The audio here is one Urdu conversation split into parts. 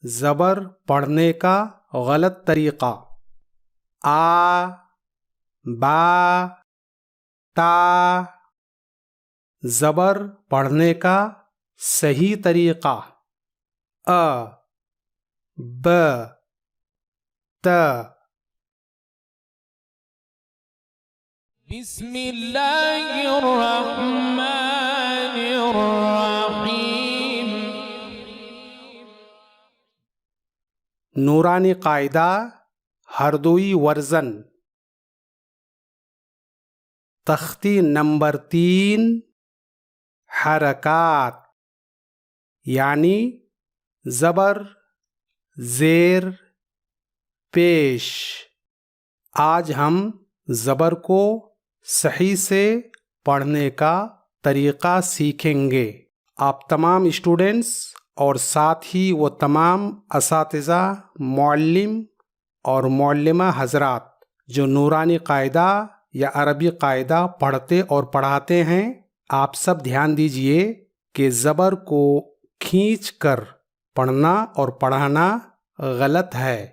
زبر پڑھنے کا غلط طریقہ: آ، با، تا۔ زبر پڑھنے کا صحیح طریقہ: ا، ب، ت۔ بسم اللہ الرحمن الرحیم۔ نورانی قاعدہ ہردوئی ورژن، تختی نمبر 3، حرکات یعنی زبر، زیر، پیش۔ آج ہم زبر کو صحیح سے پڑھنے کا طریقہ سیکھیں گے۔ آپ تمام اسٹوڈنٹس اور ساتھ ہی وہ تمام اساتذہ، معلم اور معلمہ حضرات جو نورانی قاعدہ یا عربی قاعدہ پڑھتے اور پڑھاتے ہیں، آپ سب دھیان دیجئے کہ زبر کو کھینچ کر پڑھنا اور پڑھانا غلط ہے،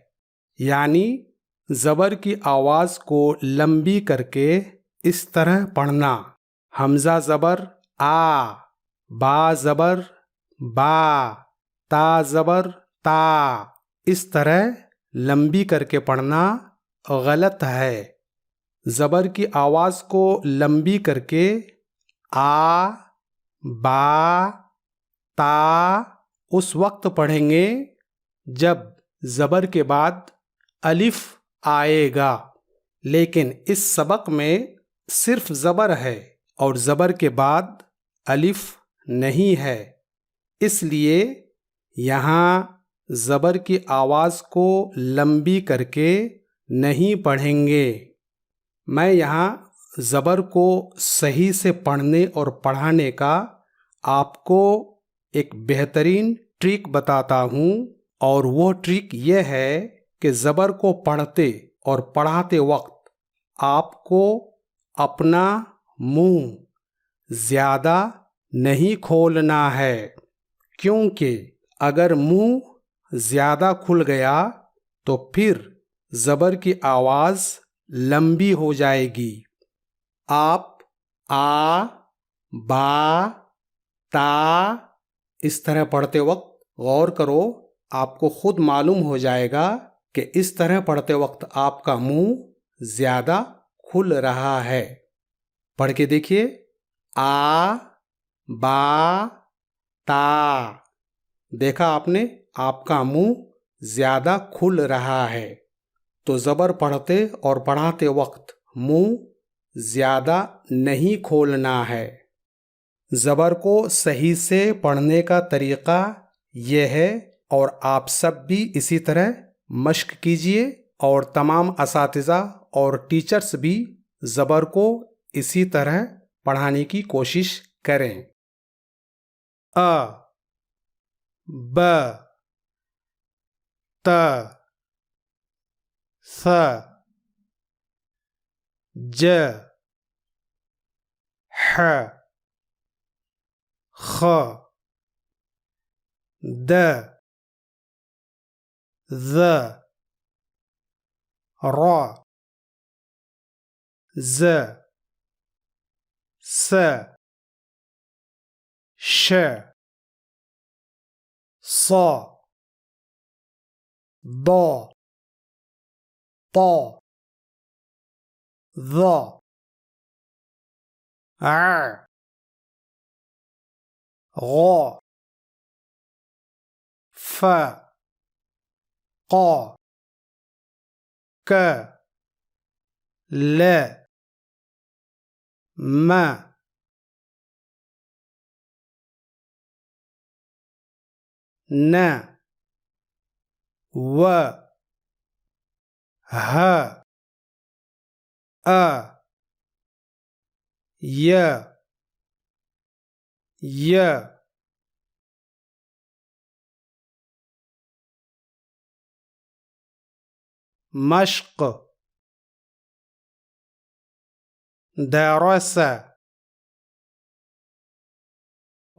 یعنی زبر کی آواز کو لمبی کر کے اس طرح پڑھنا: حمزہ زبر آ، با زبر با، تا زبر تا۔ اس طرح لمبی کر کے پڑھنا غلط ہے۔ زبر کی آواز کو لمبی کر کے آ، با، تا اس وقت پڑھیں گے جب زبر کے بعد الف آئے گا، لیکن اس سبق میں صرف زبر ہے اور زبر کے بعد الف نہیں ہے، اس لیے یہاں زبر کی آواز کو لمبی کر کے نہیں پڑھیں گے۔ میں یہاں زبر کو صحیح سے پڑھنے اور پڑھانے کا آپ کو ایک بہترین ٹرک بتاتا ہوں، اور وہ ٹرک یہ ہے کہ زبر کو پڑھتے اور پڑھاتے وقت آپ کو اپنا منہ زیادہ نہیں کھولنا ہے، کیونکہ اگر منہ زیادہ کھل گیا تو پھر زبر کی آواز لمبی ہو جائے گی۔ آپ آ، با، تا اس طرح پڑھتے وقت غور کرو، آپ کو خود معلوم ہو جائے گا کہ اس طرح پڑھتے وقت آپ کا منہ زیادہ کھل رہا ہے۔ پڑھ کے دیکھیے: آ، با، تا۔ دیکھا آپ نے؟ آپ کا منہ زیادہ کھل رہا ہے۔ تو زبر پڑھتے اور پڑھاتے وقت منہ زیادہ نہیں کھولنا ہے۔ زبر کو صحیح سے پڑھنے کا طریقہ یہ ہے، اور آپ سب بھی اسی طرح مشق کیجئے، اور تمام اساتذہ اور ٹیچرز بھی زبر کو اسی طرح پڑھانے کی کوشش کریں۔ ا، ب، ت، ث، ج، ح، خ، د، ذ، ر، ز، س، ش، ص، ض، ط، ظ، ع، غ، ف، ق، ک، ل، م، ن، و، ہ، ا، ی، ی، مشق، درس،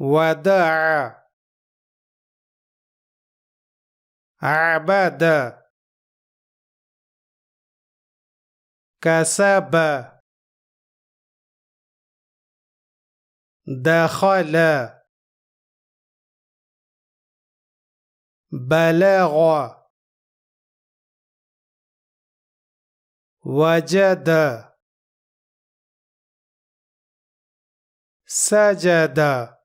ودع، عبد كسب دخل بلغ وجد سجد